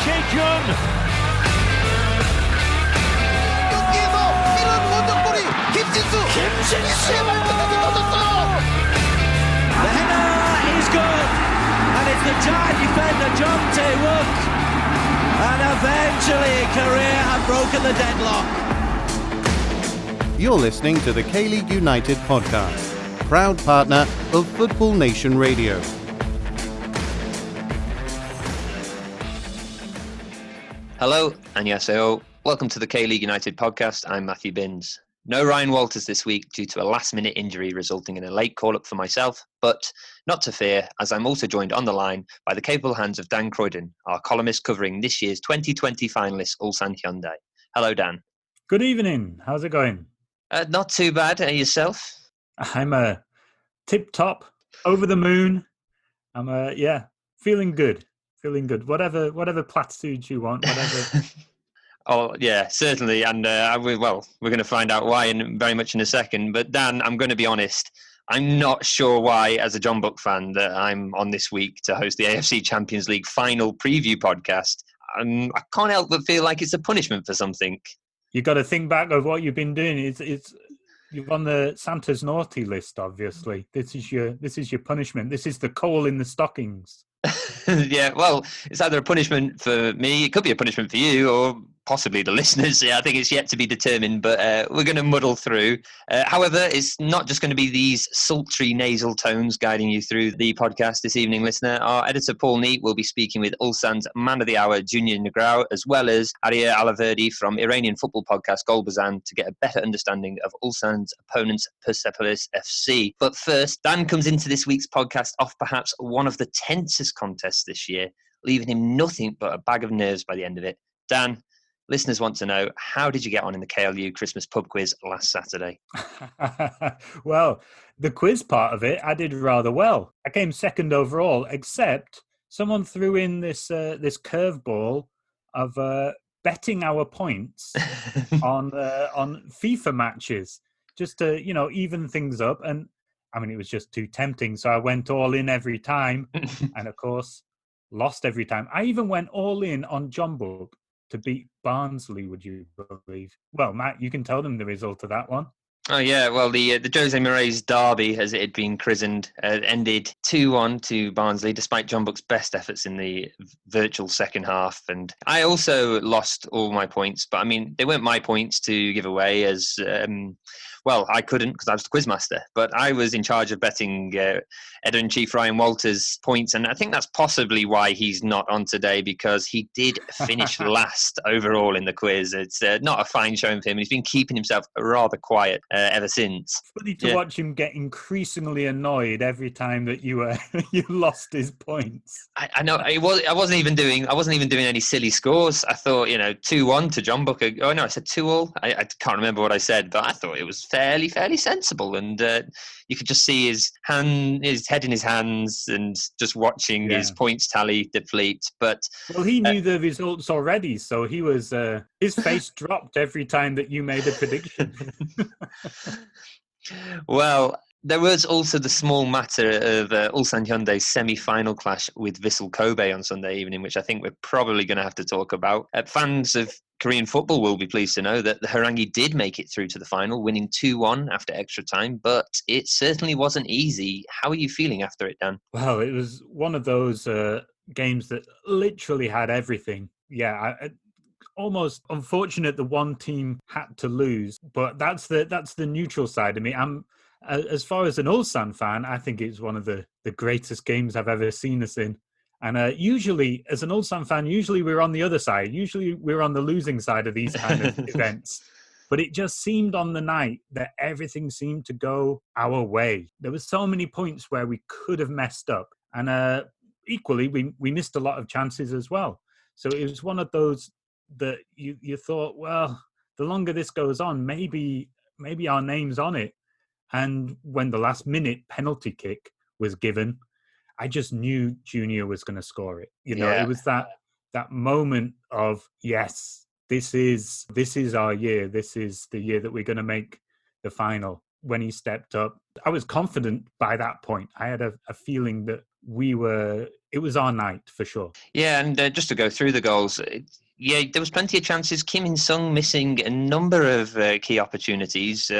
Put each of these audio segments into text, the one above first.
최준. 경기에서 이런 원정골이 김진수의 발끝까지 터졌어요. The header is good, and it's the giant defender John Tae-wook, and eventually Korea have broken the deadlock. You're listening to the K-League United podcast, proud partner of Football Nation Radio. Hello, annyeonghaseyo. Welcome to the K-League United podcast. I'm Matthew Binns. No Ryan Walters this week due to a last-minute injury resulting in a late call-up for myself, but not to fear, as I'm also joined on the line by the capable hands of Dan Croydon, our columnist covering this year's 2020 finalist Ulsan Hyundai. Hello, Dan. Good evening. How's it going? Not too bad. Yourself? I'm tip-top, over the moon. I'm feeling good. Feeling good. Whatever platitudes you want, whatever. Oh, yeah, certainly. And we're going to find out why very much in a second. But Dan, I'm going to be honest. I'm not sure why, as a John Buck fan, that I'm on this week to host the AFC Champions League Final preview podcast. I can't help but feel like it's a punishment for something. You got to think back of what you've been doing. It's you're on the Santa's naughty list, obviously. This is your punishment. This is the coal in the stockings. Yeah, well, it's either a punishment for me, it could be a punishment for you, or possibly the listeners. Yeah, I think it's yet to be determined, but we're going to muddle through. However, it's not just going to be these sultry nasal tones guiding you through the podcast this evening, listener. Our editor, Paul Neat, will be speaking with Ulsan's Man of the Hour, Júnior Negrão, as well as Arya Allahverdi from Iranian football podcast Gol Bezan to get a better understanding of Ulsan's opponents, Persepolis FC. But first, Dan comes into this week's podcast off perhaps one of the tensest contests this year, leaving him nothing but a bag of nerves by the end of it. Dan, listeners want to know, how did you get on in the KLU Christmas pub quiz last Saturday? Well, the quiz part of it, I did rather well. I came second overall, except someone threw in this curveball of betting our points on FIFA matches, just to even things up. And I mean, it was just too tempting, so I went all in every time, and of course, lost every time. I even went all in on John Buck to beat Barnsley, would you believe? Well, Matt, you can tell them the result of that one. Oh, yeah. Well, the Jose Mourinho's derby, as it had been christened, ended 2-1 to Barnsley, despite John Buck's best efforts in the virtual second half. And I also lost all my points, but I mean, they weren't my points to give away as... Well, I couldn't because I was the quizmaster, but I was in charge of betting Editor-in-Chief Ryan Walters' points, and I think that's possibly why he's not on today, because he did finish last overall in the quiz. It's not a fine showing for him. He's been keeping himself rather quiet ever since. It's funny to watch him get increasingly annoyed every time that you lost his points. I know. I wasn't even doing any silly scores. I thought 2-1 to John Buck. Oh no, I said 2-2. I can't remember what I said, but I thought it was fairly sensible, and you could just see his head in his hands and just watching his points tally deplete. But he knew the results already, so he was his face dropped every time that you made a prediction. Well, there was also the small matter of Ulsan Hyundai's semi-final clash with Vissel Kobe on Sunday evening, which I think we're probably going to have to talk about. Fans of Korean football will be pleased to know that the Horangi did make it through to the final, winning 2-1 after extra time, but it certainly wasn't easy. How are you feeling after it, Dan? Well, it was one of those games that literally had everything. Yeah, almost unfortunate the one team had to lose, but that's the neutral side of me. As far as an Ulsan fan, I think it's one of the greatest games I've ever seen us in. And usually, as an Ulsan fan, we're on the other side. Usually we're on the losing side of these kind of events. But it just seemed on the night that everything seemed to go our way. There were so many points where we could have messed up. And equally, we missed a lot of chances as well. So it was one of those that you thought, well, the longer this goes on, maybe our name's on it. And when the last minute penalty kick was given, I just knew Junior was going to score it. It was that moment of, yes, this is our year. This is the year that we're going to make the final. When he stepped up, I was confident by that point. I had a feeling that we were it was our night for sure. Yeah, and just to go through the goals, there was plenty of chances. Kim In-sung missing a number of key opportunities.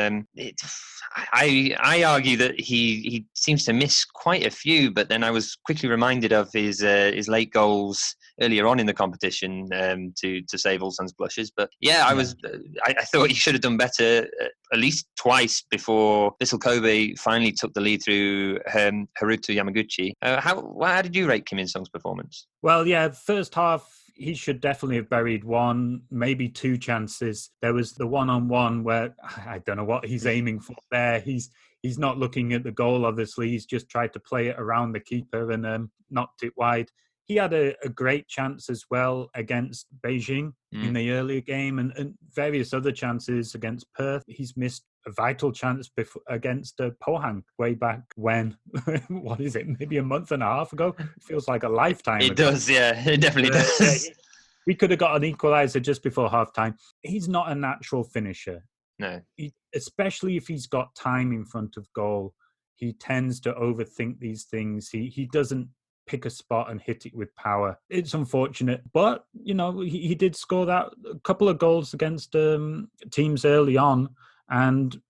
I argue that he seems to miss quite a few, but then I was quickly reminded of his late goals earlier on in the competition to save Ulsan's blushes. But I thought he should have done better at least twice before Vissel Kobe finally took the lead through Haruto Yamaguchi. How did you rate Kim In-sung's performance? Well, yeah, first half, he should definitely have buried one, maybe two chances. There was the one-on-one where I don't know what he's aiming for there. He's not looking at the goal, obviously. He's just tried to play it around the keeper and knocked it wide. He had a great chance as well against Beijing in the earlier game and various other chances against Perth. He's missed a vital chance against Pohang way back when, what is it, maybe a month and a half ago? It feels like a lifetime ago. It does, yeah. It definitely does. We could have got an equaliser just before halftime. He's not a natural finisher. No. Especially if he's got time in front of goal. He tends to overthink these things. He doesn't pick a spot and hit it with power. It's unfortunate, but he did score that a couple of goals against teams early on, and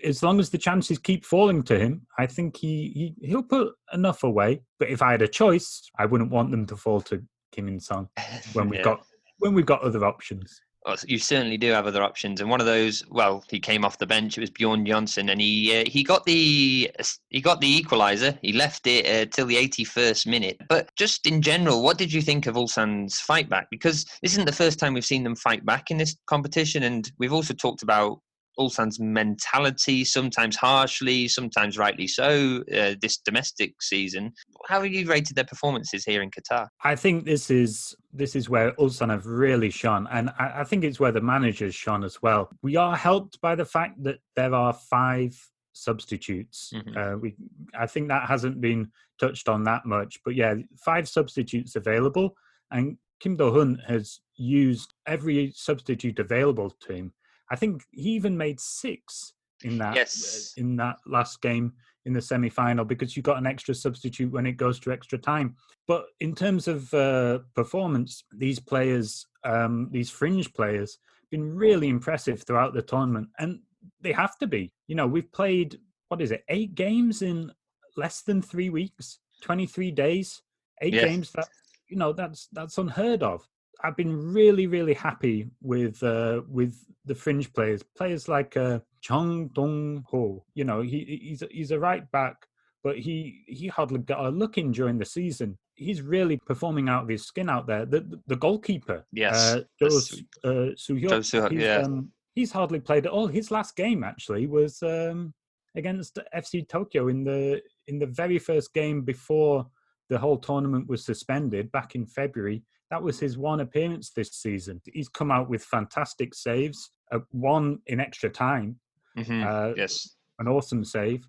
as long as the chances keep falling to him, I think he'll put enough away. But if I had a choice, I wouldn't want them to fall to Kim In-sung when we've got other options. Well, you certainly do have other options, and one of those, well, he came off the bench. It was Bjorn Johnson, and he got the equaliser. He left it till the 81st minute. But just in general, what did you think of Ulsan's fight back? Because this isn't the first time we've seen them fight back in this competition, and we've also talked about Ulsan's mentality, sometimes harshly, sometimes rightly so, this domestic season. How have you rated their performances here in Qatar? I think this is where Ulsan have really shone, and I think it's where the manager's shone as well. We are helped by the fact that there are 5 substitutes. I think that hasn't been touched on that much, but 5 substitutes available, and Kim Do-hun has used every substitute available to him. I think he even made 6 in that last game in the semi-final, because you got an extra substitute when it goes to extra time. But in terms of performance, these players, these fringe players, been really impressive throughout the tournament, and they have to be. We've played 8 games in less than 3 weeks, 23 days, 8 games. That's unheard of. I've been really, really happy with the fringe players like Chung Dong-ho. He's a right back, but he hardly got a look in during the season. He's really performing out of his skin out there. The goalkeeper, Soo-hyuk, he's hardly played at all. His last game actually was against FC Tokyo in the very first game before the whole tournament was suspended back in February. That was his one appearance this season. He's come out with fantastic saves, one in extra time. An awesome save.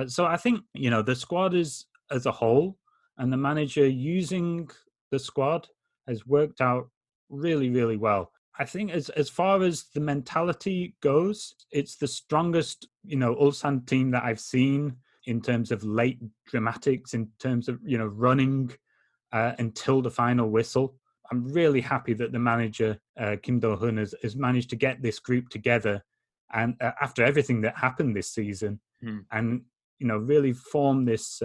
So I think, the squad as a whole and the manager using the squad has worked out really, really well. I think as far as the mentality goes, it's the strongest, Ulsan team that I've seen in terms of late dramatics, in terms of, running until the final whistle. I'm really happy that the manager, Kim Do-hun, has managed to get this group together, and after everything that happened this season, and really form this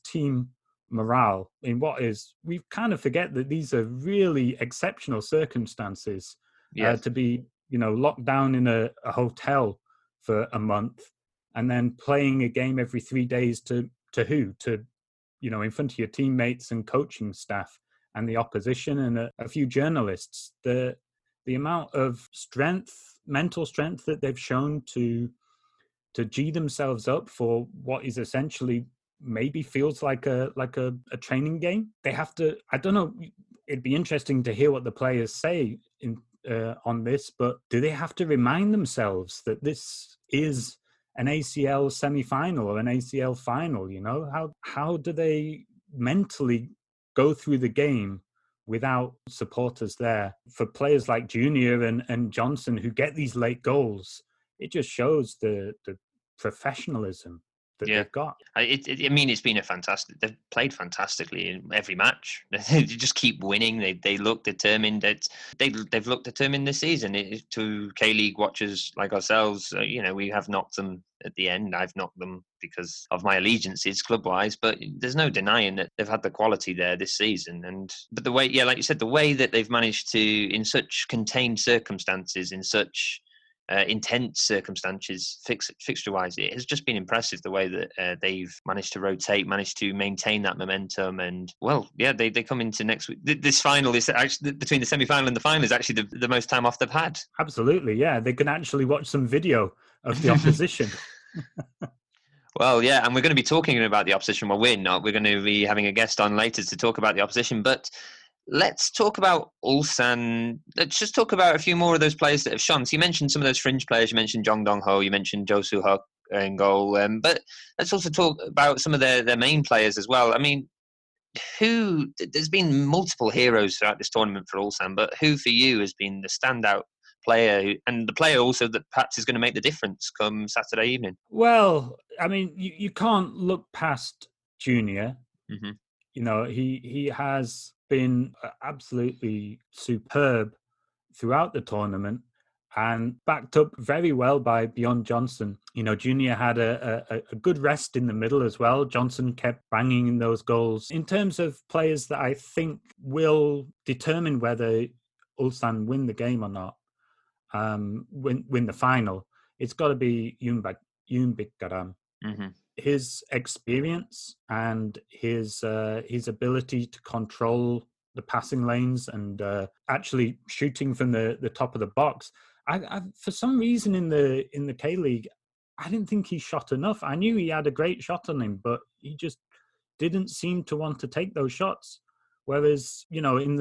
team morale in what is, we kind of forget that these are really exceptional circumstances to be locked down in a hotel for a month and then playing a game every 3 days to in front of your teammates and coaching staff and the opposition and a few journalists. The amount of mental strength that they've shown to G themselves up for what is essentially maybe feels like a training game. They have to, I don't know, it'd be interesting to hear what the players say on this, but do they have to remind themselves that this is an ACL semi-final or an ACL final? How do they mentally go through the game without supporters there? For players like Junior and Johnson who get these late goals, it just shows the professionalism that they've got. I mean, it's been they've played fantastically in every match. They just keep winning. They look determined. They've looked determined this season. To K-League watchers like ourselves, we have knocked them at the end. I've knocked them because of my allegiances club-wise, but there's no denying that they've had the quality there this season. But the way, like you said, the way that they've managed to, in such contained circumstances, in such intense circumstances, fixture-wise, it has just been impressive the way that they've managed to rotate, managed to maintain that momentum. And they come into next week. This final is actually, between the semi-final and the final, is actually the most time off they've had. Absolutely, yeah. They can actually watch some video of the opposition. Well, yeah, and we're going to be talking about the opposition. Well, we're not. We're going to be having a guest on later to talk about the opposition, but let's talk about Ulsan. Let's just talk about a few more of those players that have shone. So you mentioned some of those fringe players. You mentioned Jong Dong-ho. You mentioned Jo Soo-huk in goal. But let's also talk about some of their main players as well. I mean, there's been multiple heroes throughout this tournament for Ulsan, but who for you has been the standout player, and the player also that perhaps is going to make the difference come Saturday evening? Well, I mean, you can't look past Junior. Mm-hmm. He has been absolutely superb throughout the tournament and backed up very well by Bjorn Johnson. Junior had a good rest in the middle as well. Johnson kept banging in those goals. In terms of players that I think will determine whether Ulsan win the game or not, win the final, it's got to be Yoonbik Garam. Mm-hmm. His experience and his ability to control the passing lanes and actually shooting from the top of the box. I for some reason in the K-League, I didn't think he shot enough. I knew he had a great shot on him, but he just didn't seem to want to take those shots. Whereas, in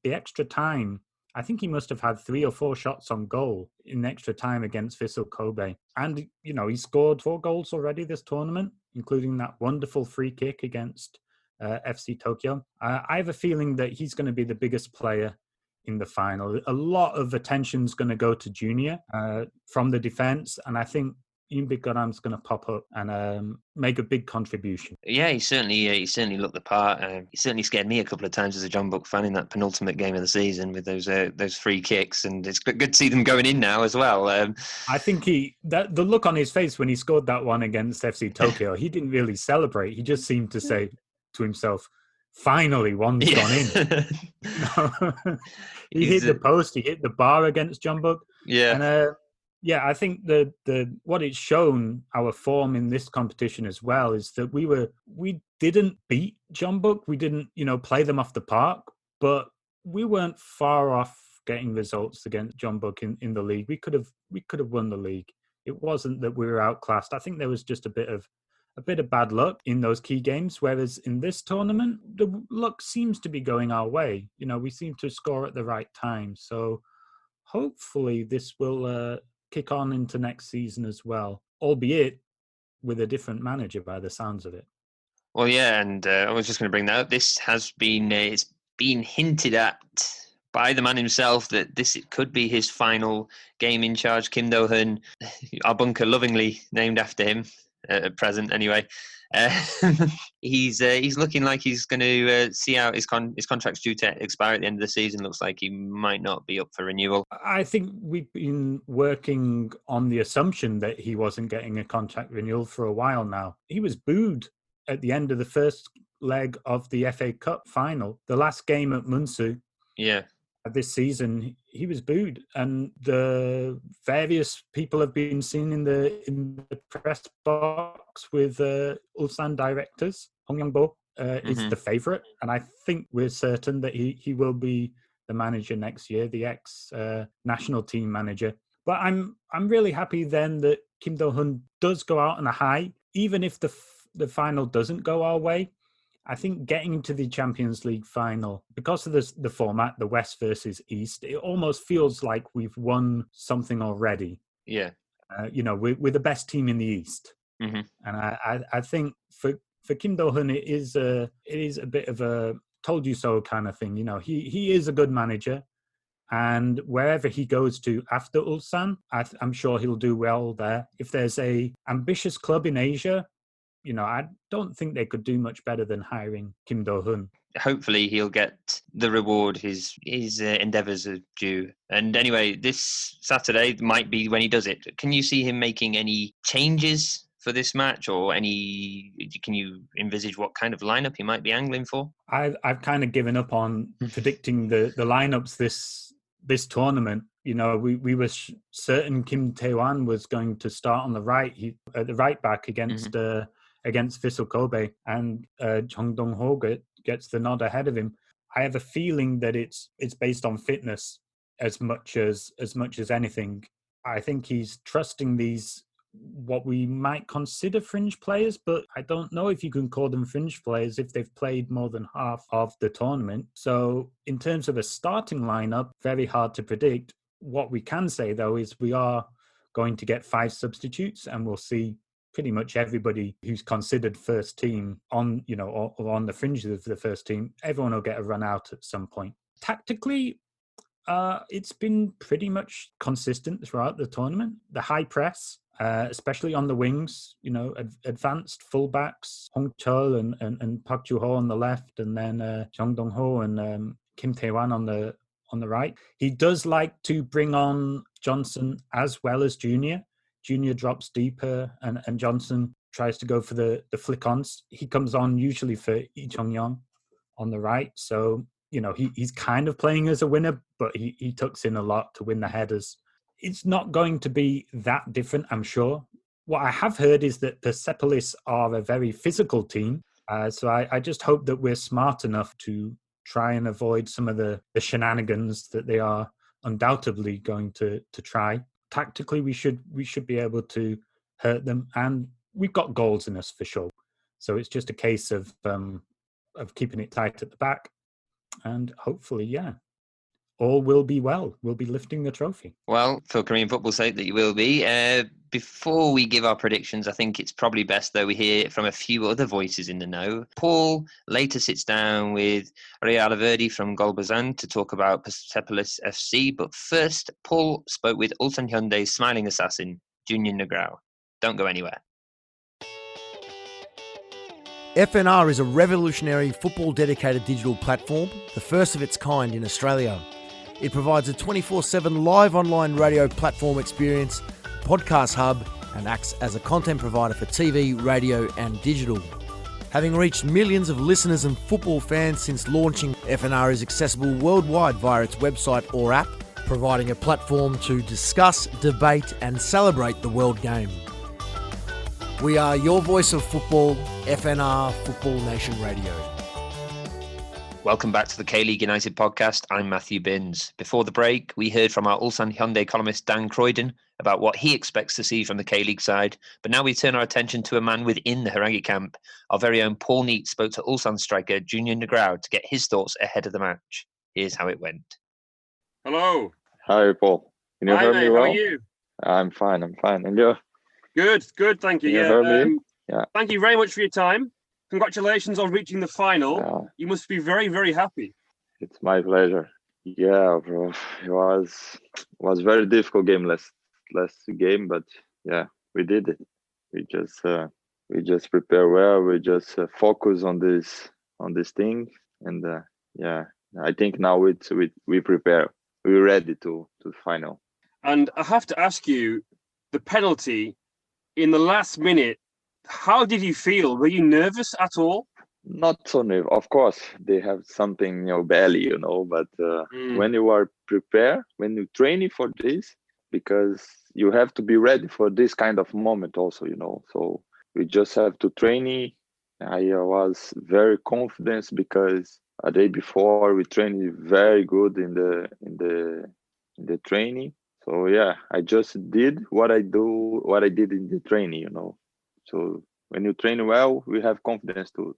the extra time, I think he must have had 3 or 4 shots on goal in extra time against Vissel Kobe. And, he scored 4 goals already this tournament, including that wonderful free kick against FC Tokyo. I have a feeling that he's going to be the biggest player in the final. A lot of attention's going to go to Junior from the defence, and I think Yoonbik Garam's going to pop up and make a big contribution. Yeah, he certainly looked the part. He certainly scared me a couple of times as a John Book fan in that penultimate game of the season with those free kicks, and it's good to see them going in now as well. I think the look on his face when he scored that one against FC Tokyo, he didn't really celebrate. He just seemed to say to himself, "Finally, one's gone in." He hit the post, he hit the bar against John Book. Yeah. And I think the what it's shown our form in this competition as well is that we didn't beat John Book. We didn't, play them off the park, but we weren't far off getting results against John Book in the league. We could have won the league. It wasn't that we were outclassed. I think there was just a bit of bad luck in those key games, whereas in this tournament, the luck seems to be going our way. We seem to score at the right time. So hopefully this will kick on into next season as well, albeit with a different manager by the sounds of it. Well, yeah, and I was just going to bring that up. This has been it's been hinted at by the man himself that it could be his final game in charge. Kim Do-hun, our bunker lovingly named after him at present anyway. He's looking like he's going to see out his contract's due to expire at the end of the season. Looks like he might not be up for renewal. I think we've been working on the assumption that he wasn't getting a contract renewal for a while now. He was booed at the end of the first leg of the FA Cup final, the last game at Munsu. Yeah. This season, he was booed, and the various people have been seen in the press box with Ulsan directors. Hong Young-bo is the favourite, and I think we're certain that he will be the manager next year, the ex-national team manager. But I'm really happy then that Kim Do-hun does go out on a high, even if the final doesn't go our way. I think getting to the Champions League final, because of the format, the West versus East, it almost feels like we've won something already. Yeah. We're the best team in the East. Mm-hmm. And I think for Kim Do-hun, it is a bit of a told you so kind of thing. He is a good manager, And wherever he goes to after Ulsan, I'm sure he'll do well there. If there's a ambitious club in Asia, I don't think they could do much better than hiring Kim Do-hun. Hopefully he'll get the reward his endeavours are due. And anyway, this Saturday might be when he does it. Can you see him making any changes for this match, or can you envisage what kind of lineup he might be angling for? I've kind of given up on predicting the lineups this tournament. We were certain Kim Tae-wan was going to start on the right, at the right back against Vissel Kobe, and Jung Dong-ho gets the nod ahead of him. I have a feeling that it's based on fitness as much as anything. I think he's trusting these what we might consider fringe players, but I don't know if you can call them fringe players if they've played more than half of the tournament. So in terms of a starting lineup, very hard to predict. What we can say, though, is we are going to get 5 substitutes, and we'll see pretty much everybody who's considered first team on, or on the fringes of the first team. Everyone will get a run out at some point. Tactically, it's been pretty much consistent throughout the tournament. The high press, especially on the wings, advanced fullbacks, Hong Chul and Park Ju-ho on the left, and then Jung Dong-ho and Kim Tae-wan on the right. He does like to bring on Johnson as well as Junior. Junior drops deeper, and Johnson tries to go for the flick-ons. He comes on usually for Lee Chung-young on the right. So, he's kind of playing as a winner, but he tucks in a lot to win the headers. It's not going to be that different, I'm sure. What I have heard is that Persepolis are a very physical team. So I just hope that we're smart enough to try and avoid some of the shenanigans that they are undoubtedly going to try. Tactically, we should be able to hurt them, and we've got goals in us for sure. So it's just a case of keeping it tight at the back, and hopefully, all will be well. We'll be lifting the trophy. Well, for Korean football's sake, that you will be. Before we give our predictions, I think it's probably best, though, we hear from a few other voices in the know. Paul later sits down with Arya Allahverdi from Gol Bezan to talk about Persepolis FC. But first, Paul spoke with Ulsan Hyundai's smiling assassin, Júnior Negrão. Don't go anywhere. FNR is a revolutionary football-dedicated digital platform, the first of its kind in Australia. It provides a 24/7 live online radio platform experience, podcast hub, and acts as a content provider for TV, radio and digital. Having reached millions of listeners and football fans since launching, FNR is accessible worldwide via its website or app, providing a platform to discuss, debate and celebrate the world game. We are your voice of football, FNR Football Nation Radio. Welcome back to the K-League United podcast. I'm Matthew Binns. Before the break, we heard from our Ulsan Hyundai columnist Dan Croydon about what he expects to see from the K-League side. But now we turn our attention to a man within the Horangi camp. Our very own Paul Neate spoke to Ulsan striker Júnior Negrão to get his thoughts ahead of the match. Here's how it went. Hello. Hi, Paul. Can you hear me well? How are you? I'm fine. And you? Good. Thank you. Can you hear me? Yeah. Thank you very much for your time. Congratulations on reaching the final. You must be very, very happy. It's my pleasure. Yeah, bro. It was very difficult game last game, but yeah, we did it. We just prepare well. We just focus on this thing, and I think now we prepare. We're ready to the final. And I have to ask you, the penalty in the last minute. How did you feel? Were you nervous at all? Not so nervous. Of course, they have something in your belly, but when you are prepared, when you training for this, because you have to be ready for this kind of moment also, So we just have to train. I was very confident because a day before we trained very good in the training. So yeah, I just did what I did in the training, So when you train well, we have confidence to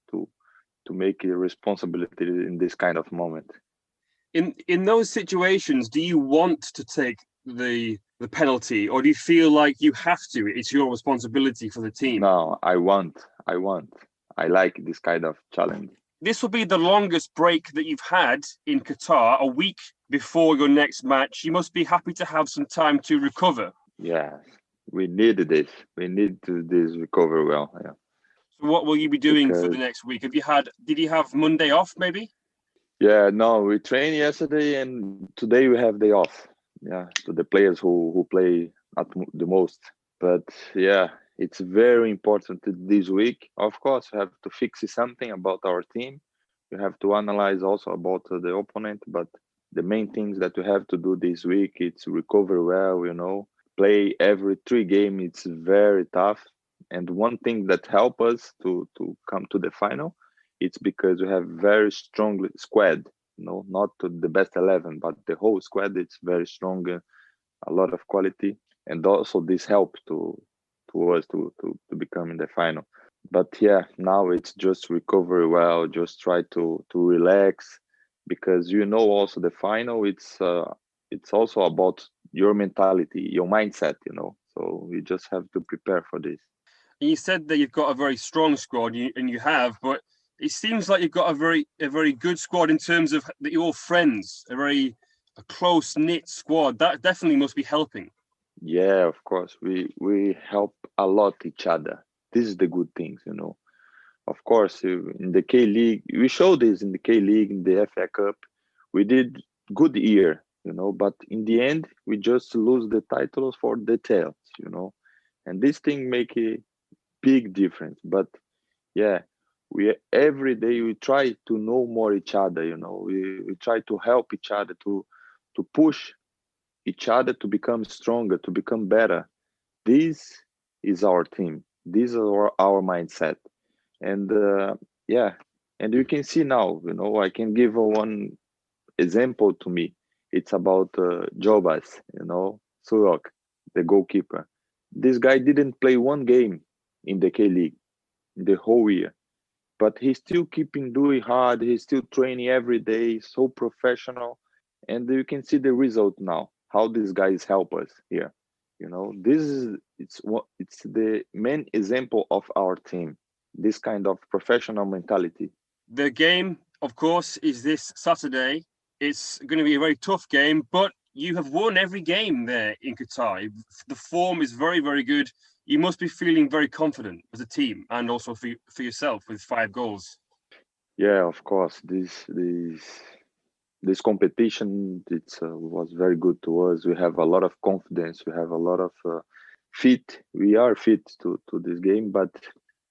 make a responsibility in this kind of moment. In those situations, do you want to take the penalty, or do you feel like you have to? It's your responsibility for the team. No, I want. I like this kind of challenge. This will be the longest break that you've had in Qatar, a week before your next match. You must be happy to have some time to recover. Yeah, we needed this. We need to this recover well. Yeah. So what will you be doing for the next week? Did you have Monday off maybe? Yeah, no, we trained yesterday and today we have day off. Yeah, to the players who play at the most. But yeah, it's very important this week. Of course, we have to fix something about our team. We have to analyze also about the opponent. But the main things that we have to do this week, it's recover well, play every 3 games. It's very tough. And one thing that help us to come to the final, it's because we have very strong squad. Not the best 11, but the whole squad. It's very strong, a lot of quality, and also this helps to us to become in the final. But yeah, now it's just recover well, just try to relax, because also the final. It's also about your mentality, your mindset. So we just have to prepare for this. You said that you've got a very strong squad, and you have, but it seems like you've got a very good squad in terms of that you're all friends, a close-knit squad. That definitely must be helping. Yeah, of course. We help a lot each other. This is the good things, Of course, in the K-League, we showed this in the K-League, in the FA Cup. We did good year, but in the end, we just lose the titles for details, And this thing make a big difference. But yeah, every day we try to know more each other, We try to help each other, to push each other to become stronger, to become better. This is our team. This is our mindset. And and you can see now, I can give one example to me. It's about Jobas, Surok, the goalkeeper. This guy didn't play one game in the K-League the whole year, but he's still keeping doing hard. He's still training every day, so professional. And you can see the result now, how these guys help us here. It's the main example of our team, this kind of professional mentality. The game, of course, is this Saturday. It's going to be a very tough game, but you have won every game there in Qatar. The form is very, very good. You must be feeling very confident as a team, and also for yourself with 5 goals. Yeah, of course. This competition, was very good to us. We have a lot of confidence. We have a lot of fit. We are fit to this game, but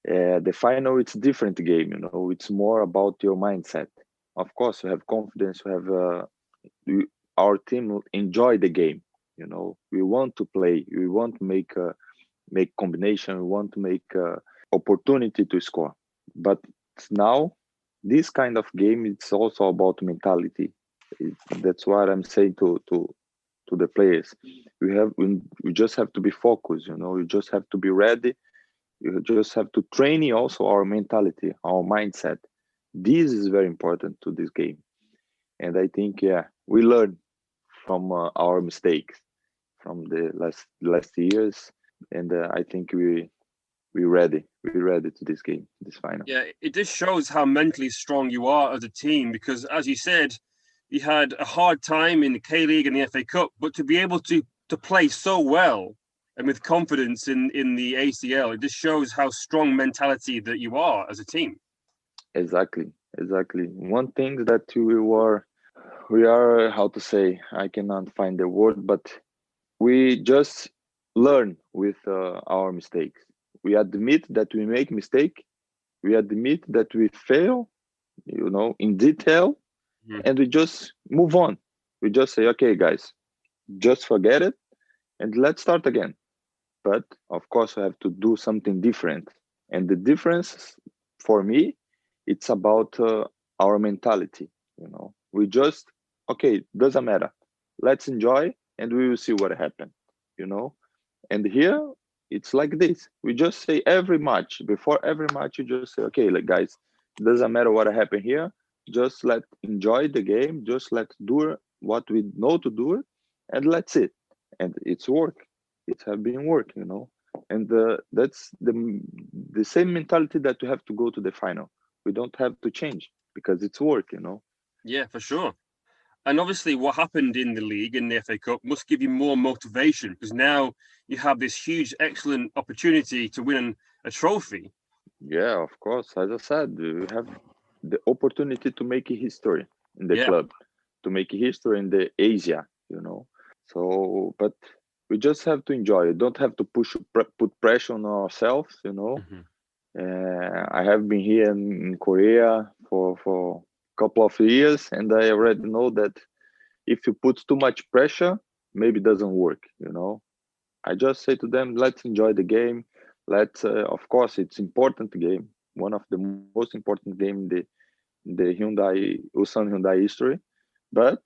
the final, it's a different game. It's more about your mindset. Of course, we have confidence. We have our team enjoy the game. We want to play. We want to make combination. We want to make opportunity to score. But now, this kind of game, it's also about mentality. That's what I'm saying to the players. We just have to be focused. You just have to be ready. You just have to train also our mentality, our mindset. This is very important to this game. And I think, we learn from our mistakes from the last years. And I think we're ready. We're ready to this game, this final. Yeah, it just shows how mentally strong you are as a team, because as you said, you had a hard time in the K-League and the FA Cup, but to be able to play so well and with confidence in the ACL, it just shows how strong mentality that you are as a team. Exactly. One thing that we are, how to say, I cannot find the word, but we just learn with our mistakes. We admit that we make mistake. We admit that we fail, in detail, and we just move on. We just say, okay, guys, just forget it and let's start again. But of course, we have to do something different. And the difference for me, it's about our mentality. We just, okay, doesn't matter. Let's enjoy and we will see what happens, And here, it's like this. We just say before every match, you just say, okay, guys, doesn't matter what happened here. Just enjoy the game. Just let's do what we know to do it, and that's it. And it's work. It has been work, And that's the same mentality that we have to go to the final. We don't have to change because it's work, Yeah, for sure. And obviously what happened in the league, in the FA Cup, must give you more motivation, because now you have this huge, excellent opportunity to win a trophy. Yeah, of course. As I said, we have the opportunity to make a history in the club, to make a history in the Asia, So, but we just have to enjoy it. Don't have to put pressure on ourselves, I have been here in Korea for a couple of years, and I already know that if you put too much pressure, maybe it doesn't work, I just say to them, let's enjoy the game. Of course, it's important game, one of the most important game in the Ulsan Hyundai history, but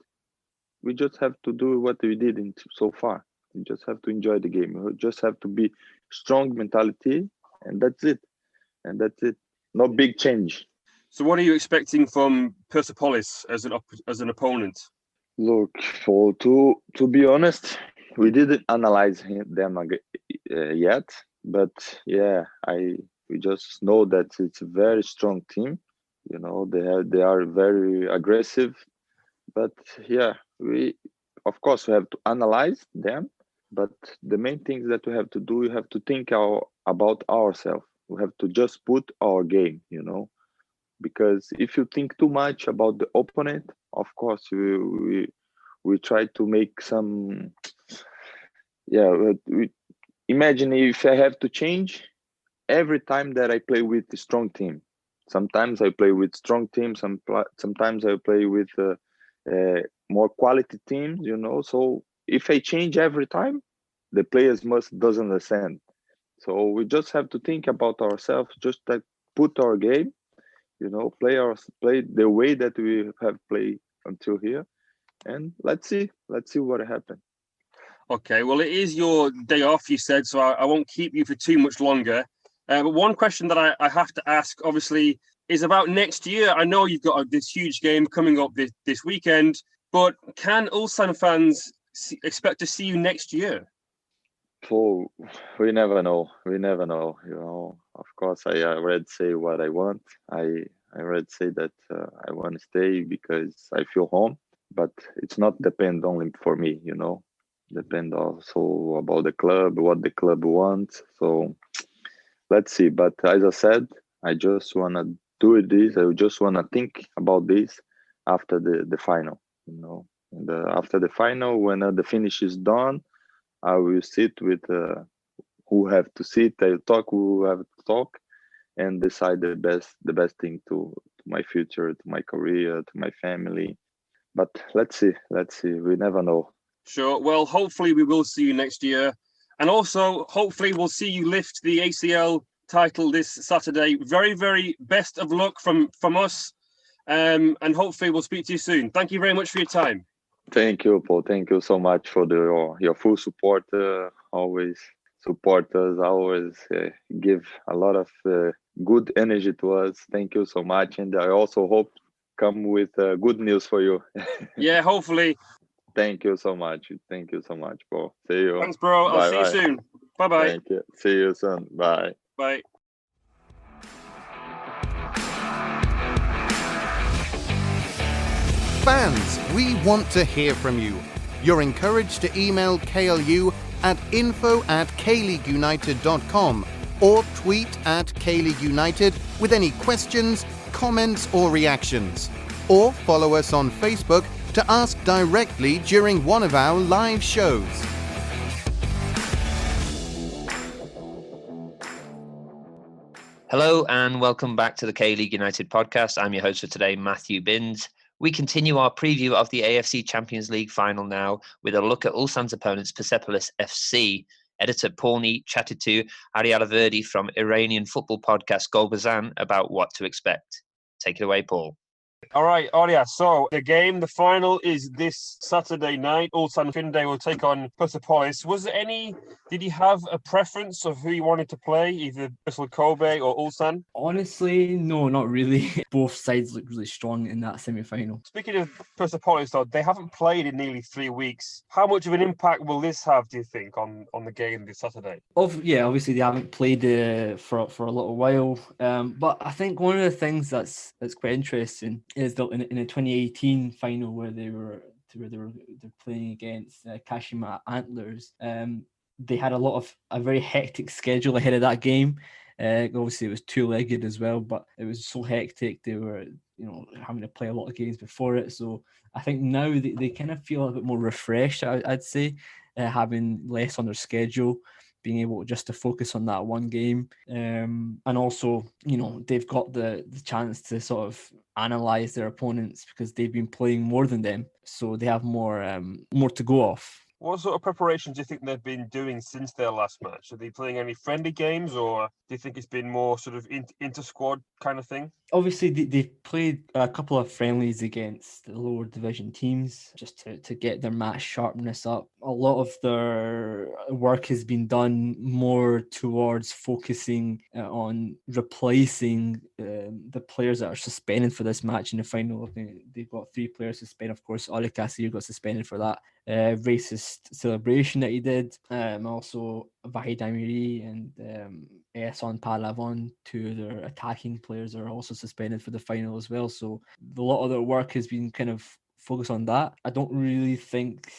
we just have to do what we did so far. We just have to enjoy the game. We just have to be strong mentality, and that's it. No big change. So what are you expecting from Persepolis as an opponent? Look, to be honest, we didn't analyze them yet, but we just know that it's a very strong team. They are very aggressive, but we of course we have to analyze them. But the main things that we have to do, we have to think about ourselves. We have to just put our game, because if you think too much about the opponent, of course we try to make some. Imagine if I have to change every time that I play with a strong team. Sometimes I play with strong teams. Sometimes I play with more quality teams. So if I change every time, the players doesn't understand. So we just have to think about ourselves, just like put our game, play the way that we have played until here, and let's see what happens. Okay, well, it is your day off, you said, so I won't keep you for too much longer. But one question that I have to ask, obviously, is about next year. I know you've got this huge game coming up this weekend, but can Ulsan fans expect to see you next year? So we never know. Of course, I already say what I want. I already say that I want to stay because I feel home, but it's not depend only for me, Depend also about the club, what the club wants. So let's see. But as I said, I just want to do this. I just want to think about this after the final, And after the final, when the finish is done, I will sit with who have to sit. I talk who have to talk, and decide the best thing to my future, to my career, to my family. But let's see. We never know. Sure. Well, hopefully we will see you next year, and also hopefully we'll see you lift the ACL title this Saturday. Very, very best of luck from us, and hopefully we'll speak to you soon. Thank you very much for your time. Thank you, Paul. Thank you so much for your full support. Always support us. Always give a lot of good energy to us. Thank you so much, and I also hope come with good news for you. Yeah, hopefully. Thank you so much, Paul. See you. Thanks, bro. I'll see you soon. Bye-bye. Thank you. See you soon. Bye. Bye. Fans, we want to hear from you. You're encouraged to email KLU at info@kleagueunited.com or tweet at KLeagueUnited with any questions, comments or reactions. Or follow us on Facebook to ask directly during one of our live shows. Hello and welcome back to the K-League United podcast. I'm your host for today, Matthew Binns. We continue our preview of the AFC Champions League Final now with a look at Ulsan's opponents, Persepolis FC. Editor Paul Neat chatted to Arya Allahverdi from Iranian football podcast Gol Bezan about what to expect. Take it away, Paul. All right, Arya. So the final is this Saturday night. Ulsan Hyundai will take on Persepolis. Did you have a preference of who you wanted to play, either Vissel Kobe or Ulsan? Honestly, no, not really. Both sides look really strong in that semi-final. Speaking of Persepolis, though, they haven't played in nearly 3 weeks. How much of an impact will this have, do you think, on the game this Saturday? Obviously they haven't played for a little while. But I think one of the things that's quite interesting is that in the 2018 final where they're playing against Kashima Antlers, they had a very hectic schedule ahead of that game. Obviously, it was two-legged as well, but it was so hectic. They were, having to play a lot of games before it. So I think now they kind of feel a bit more refreshed, I'd say, having less on their schedule, being able just to focus on that one game. And also, they've got the chance to sort of analyze their opponents because they've been playing more than them. So they have more to go off. What sort of preparations do you think they've been doing since their last match? Are they playing any friendly games, or do you think it's been more sort of inter-squad kind of thing? Obviously, they've played a couple of friendlies against the lower division teams just to get their match sharpness up. A lot of their work has been done more towards focusing on replacing the players that are suspended for this match in the final. I think they've got 3 players suspended. Of course, Ali Kassir got suspended for that racist celebration that he did. Also, Vahid Amiri and Ehsan Pahlavan, 2 of their attacking players, are also suspended for the final as well. So a lot of their work has been kind of focused on that. I don't really think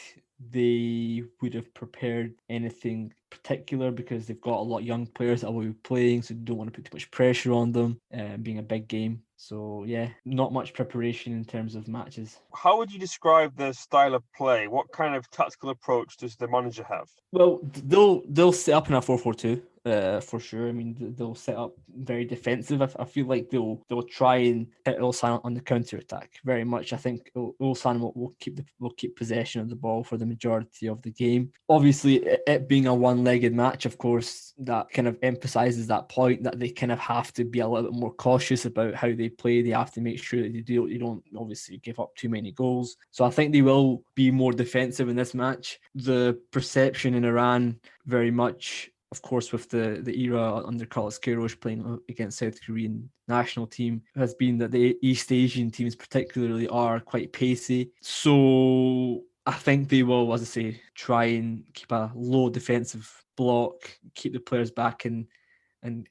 they would have prepared anything particular because they've got a lot of young players that will be playing, so they don't want to put too much pressure on them, being a big game. So yeah, not much preparation in terms of matches. How would you describe their style of play? What kind of tactical approach does the manager have? Well, they'll set up in a 4-4-2. For sure. I mean, they'll set up very defensive. I feel like they'll try and hit Ulsan on the counter attack very much. I think Ulsan will keep possession of the ball for the majority of the game. Obviously, it being a one-legged match, of course, that kind of emphasizes that point that they kind of have to be a little bit more cautious about how they play. They have to make sure that you don't obviously give up too many goals. So I think they will be more defensive in this match. The perception in Iran very much, of course, with the era under Carlos Queiroz playing against South Korean national team, has been that the East Asian teams particularly are quite pacey. So I think they will, as I say, try and keep a low defensive block, keep the players back and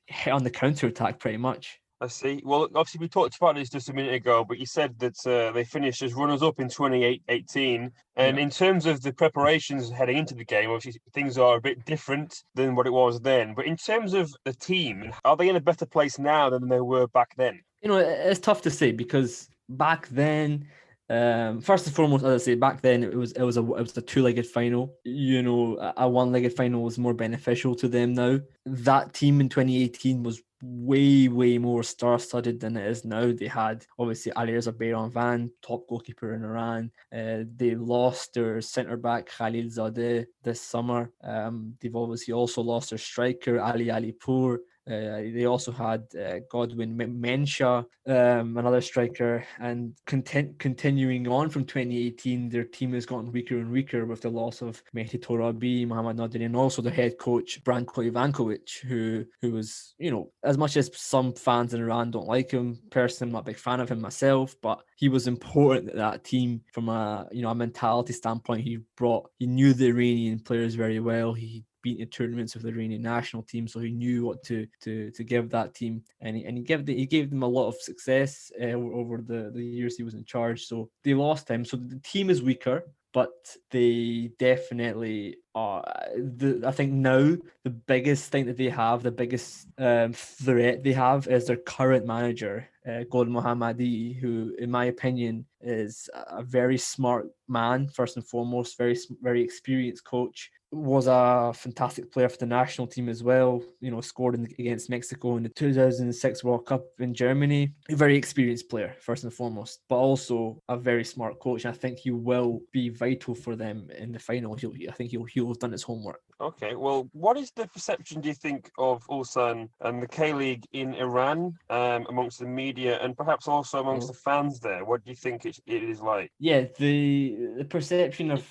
hit on the counter-attack pretty much. I see. Well, obviously, we talked about this just a minute ago, but you said that they finished as runners-up in 2018. And in terms of the preparations heading into the game, obviously, things are a bit different than what it was then. But in terms of the team, are they in a better place now than they were back then? It's tough to say because back then, first and foremost, as I say, back then it was a 2-legged final. A 1-legged final was more beneficial to them now. That team in 2018 was way more star-studded than it is now. They had obviously Alireza Bayram, top goalkeeper in Iran. They lost their centre-back Khalil Zadeh this summer. They've obviously also lost their striker Ali Alipur. They also had Godwin Mensah, another striker, and continuing on from 2018, their team has gotten weaker and weaker with the loss of Mehdi Torabi, Mohamed Nadir, and also the head coach Branko Ivankovic, who was, as much as some fans in Iran don't like him, personally I'm not a big fan of him myself, but he was important to that team from a mentality standpoint. He knew the Iranian players very well. He beat the tournaments of the Iranian national team, so he knew what to give that team, and he gave them a lot of success over the years he was in charge. So they lost him, so the team is weaker, but they definitely are. I think now the biggest thing that they have, the biggest threat they have, is their current manager, Gol Mohammadi, who, in my opinion, is a very smart man, first and foremost, very experienced coach. Was a fantastic player for the national team as well. Scored against Mexico in the 2006 World Cup in Germany. A very experienced player, first and foremost, but also a very smart coach. I think he will be vital for them in the final. I think he'll have done his homework. Okay, well, what is the perception, do you think, of Ulsan and the K-League in Iran amongst the media and perhaps also amongst the fans there? What do you think it is like? Yeah, the perception of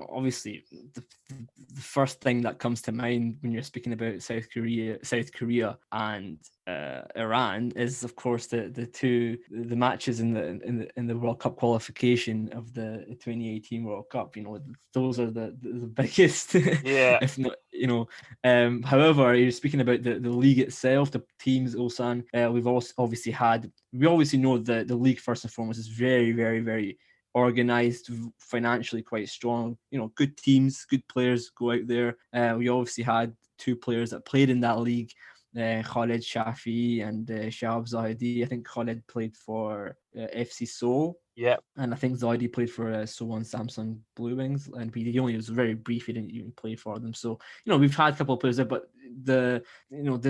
obviously the first thing that comes to mind when you're speaking about South Korea and Iran is, of course, the matches in the World Cup qualification of the 2018 World Cup. Those are the biggest, However, you're speaking about the league itself, the teams, Ulsan. We obviously know that the league first and foremost is very, very, very organized, financially quite strong. Good teams, good players go out there. We obviously had 2 players that played in that league, Khaled Shafi and Shahab Zahidi. I think Khaled played for FC Seoul. Yeah. And I think Zahidi played for Suwon Samsung Blue Wings, and he only was very brief. He didn't even play for them. So we've had a couple of players there, but the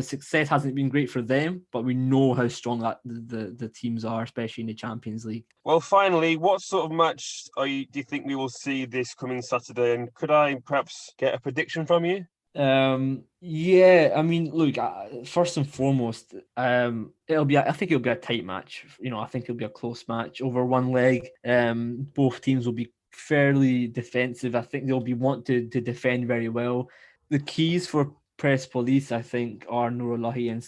success hasn't been great for them. But we know how strong that the teams are, especially in the Champions League. Well, finally, what sort of match do you think we will see this coming Saturday? And could I perhaps get a prediction from you? Yeah, I mean, look, first and foremost, I think it'll be a tight match. I think it'll be a close match over one leg. Both teams will be fairly defensive. I think they'll want to defend very well. The keys for Persepolis, I think, are Nurullahi and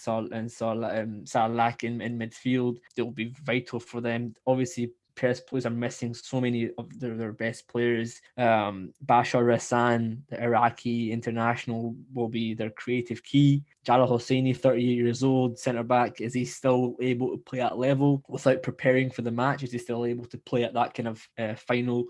Salak in midfield. They'll be vital for them. Obviously, Persepolis are missing so many of their best players. Bashar Rassan, the Iraqi international, will be their creative key. Jalal Hosseini, 38 years old, centre-back, is he still able to play at level without preparing for the match? Is he still able to play at that kind of final?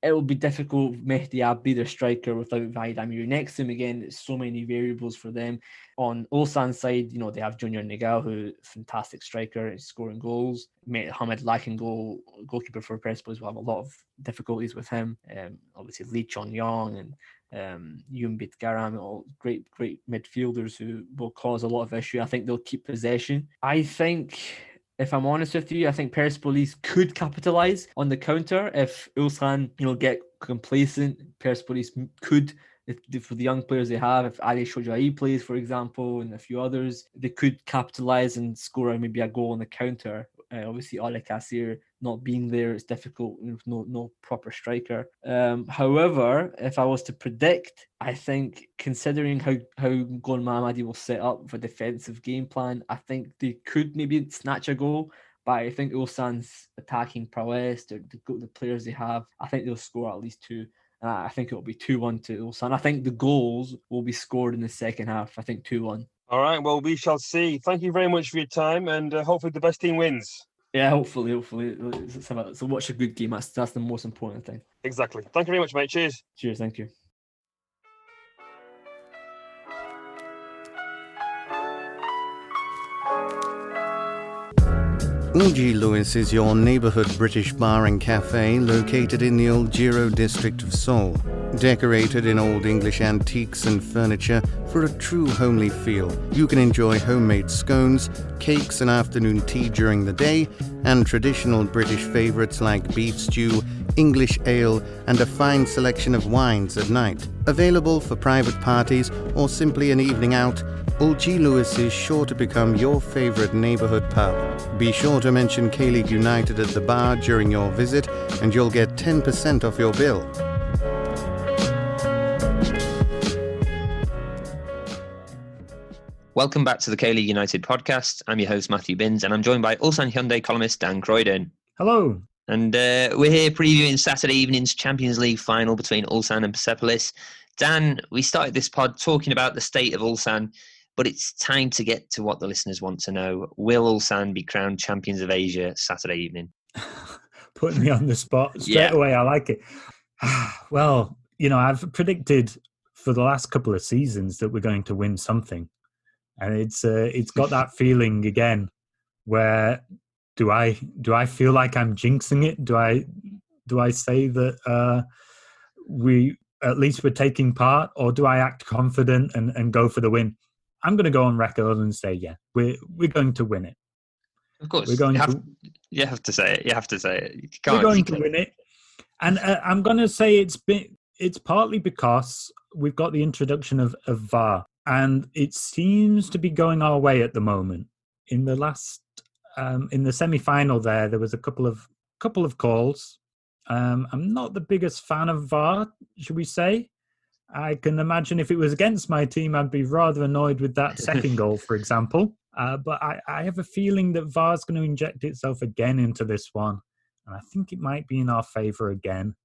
It will be difficult. Mehdi Abdi, their striker, without Vahid Amiri next to him. Again, there's so many variables for them. On Ulsan's side, they have Júnior Negrão, who fantastic striker, is scoring goals. Hamid Lakin, goalkeeper for Persepolis, will have a lot of difficulties with him. Obviously, Lee Chon-yong and Yumbit Garam, all great midfielders who will cause a lot of issue. I think they'll keep possession. I think, if I'm honest with you, I think Persepolis could capitalise on the counter if Ulsan, get complacent. Persepolis could, for the young players they have, if Ali Shojai plays, for example, and a few others, they could capitalise and score maybe a goal on the counter. Obviously, Ale Kassir not being there, it's difficult. No proper striker. However, if I was to predict, I think, considering how Gol Mahamadi will set up for defensive game plan, I think they could maybe snatch a goal. But I think Ulsan's attacking prowess, the players they have, I think they'll score at least 2. I think it'll be 2-1 to Ulsan. I think the goals will be scored in the second half. I think 2-1. All right, well, we shall see. Thank you very much for your time, and hopefully the best team wins. Yeah, hopefully. So watch a good game. That's the most important thing. Exactly. Thank you very much, mate. Cheers. Cheers, thank you. Ulgi Lewis is your neighbourhood British bar and cafe located in the Old Giro district of Seoul. Decorated in old English antiques and furniture for a true homely feel, you can enjoy homemade scones, cakes and afternoon tea during the day, and traditional British favourites like beef stew, English ale, and a fine selection of wines at night. Available for private parties or simply an evening out, Ulgi Lewis is sure to become your favourite neighbourhood pub. Be sure to mention K-League United at the bar during your visit and you'll get 10% off your bill. Welcome back to the K-League United podcast. I'm your host, Matthew Binns, and I'm joined by Ulsan Hyundai columnist Dan Croydon. Hello. And we're here previewing Saturday evening's Champions League final between Ulsan and Persepolis. Dan, we started this pod talking about the state of Ulsan, but it's time to get to what the listeners want to know. Will Ulsan be crowned champions of Asia Saturday evening? Putting me on the spot straight away. I like it. Well, I've predicted for the last couple of seasons that we're going to win something. And it's got that feeling again where do I feel like I'm jinxing it? Do I say that we're taking part, or do I act confident and go for the win? I'm going to go on record and say, yeah, we're going to win it. Of course, we're going you have to say it. You have to say it. We're going to win it, and I'm going to say it's partly because we've got the introduction of VAR, and it seems to be going our way at the moment. In the last, in the semi-final, there was a couple of calls. I'm not the biggest fan of VAR, should we say? I can imagine if it was against my team, I'd be rather annoyed with that second goal, for example. But I have a feeling that VAR is going to inject itself again into this one. And I think it might be in our favour again.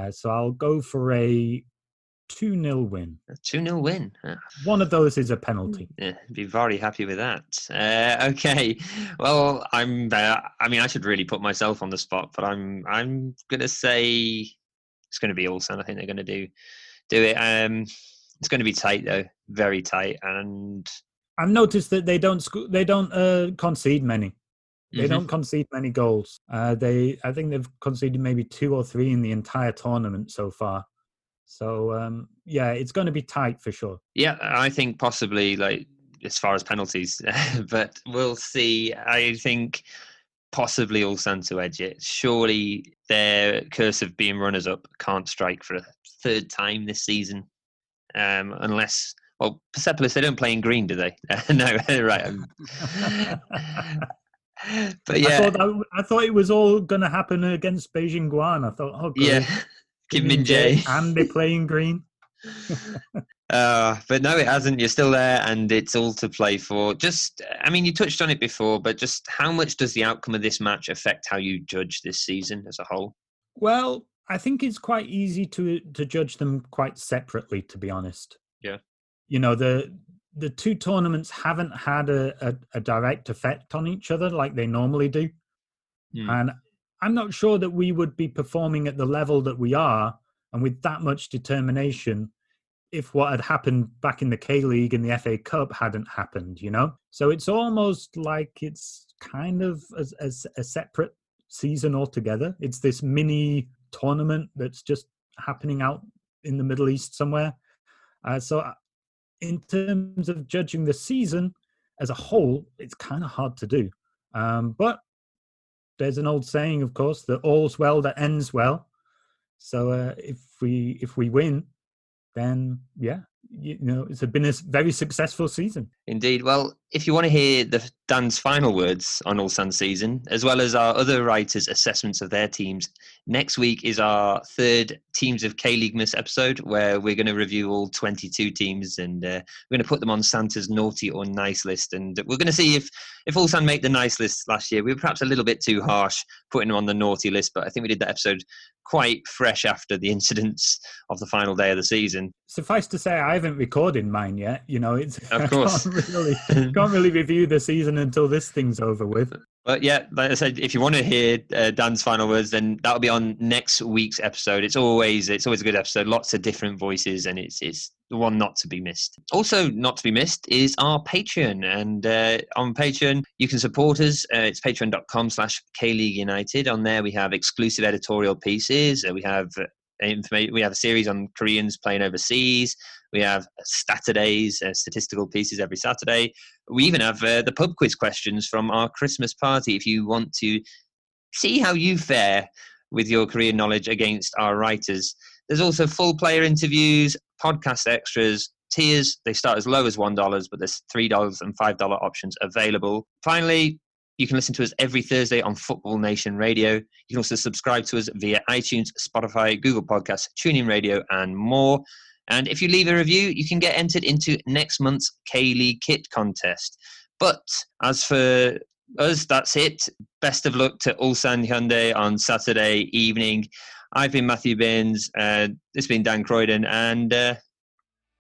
So I'll go for a 2-0 win. A 2-0 win. One of those is a penalty. Yeah, be very happy with that. Okay. Well, I should really put myself on the spot, but I'm going to say it's going to be Ulsan. I think they're going to do it. It's going to be tight though, very tight. And I've noticed that they don't concede many. They don't concede many goals. I think they've conceded maybe 2 or 3 in the entire tournament so far. So it's going to be tight for sure. Yeah, I think possibly like as far as penalties, but we'll see. I think possibly Ulsan to edge it. Surely their curse of being runners-up can't strike for a 3rd time this season, unless. Well, Persepolis, they don't play in green, do they? No, right. But yeah, I thought it was all going to happen against Beijing Guan. I thought, oh, God, yeah, Kim Min Jae, and they play in green. But no, it hasn't. You're still there, and it's all to play for. You touched on it before, but just how much does the outcome of this match affect how you judge this season as a whole? Well, I think it's quite easy to judge them quite separately, to be honest. Yeah. The 2 tournaments haven't had a direct effect on each other like they normally do. And I'm not sure that we would be performing at the level that we are and with that much determination if what had happened back in the K-League and the FA Cup hadn't happened, So it's almost like it's kind of a separate season altogether. It's this mini tournament that's just happening out in the Middle East somewhere. So in terms of judging the season as a whole, it's kind of hard to do. But there's an old saying, of course, that all's well that ends well. So if we win, then it's been a very successful season. Indeed. Well, if you want to hear Dan's final words on Ulsan's season, as well as our other writers' assessments of their teams, next week is our 3rd Teams of K-Leaguemas episode, where we're going to review all 22 teams, and we're going to put them on Santa's naughty or nice list. And we're going to see if Ulsan made the nice list last year. We were perhaps a little bit too harsh putting them on the naughty list, but I think we did that episode quite fresh after the incidents of the final day of the season. Suffice to say, I haven't recorded mine yet. Of course. Can't really review the season until this thing's over with. But yeah, like I said, if you want to hear Dan's final words, then that'll be on next week's episode. It's always a good episode, lots of different voices, and it's the one not to be missed. Also not to be missed is our Patreon, and on Patreon you can support us. It's patreon.com/KLeague United. On there we have exclusive editorial pieces. We have information. We have a series on Koreans playing overseas. We have Saturdays, statistical pieces every Saturday. We even have the pub quiz questions from our Christmas party. If you want to see how you fare with your Korean knowledge against our writers. There's also full player interviews, podcast extras, tiers. They start as low as $1, but there's $3 and $5 options available. Finally, you can listen to us every Thursday on Football Nation Radio. You can also subscribe to us via iTunes, Spotify, Google Podcasts, TuneIn Radio, and more. And if you leave a review, you can get entered into next month's K-League kit contest. But as for us, that's it. Best of luck to Ulsan Hyundai on Saturday evening. I've been Matthew Baines. This has been Dan Croydon. And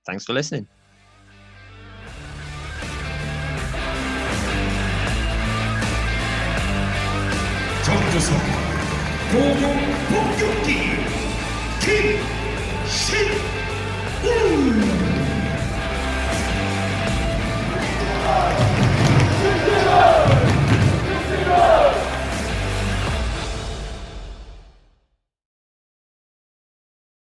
thanks for listening. Kim Shin-woo!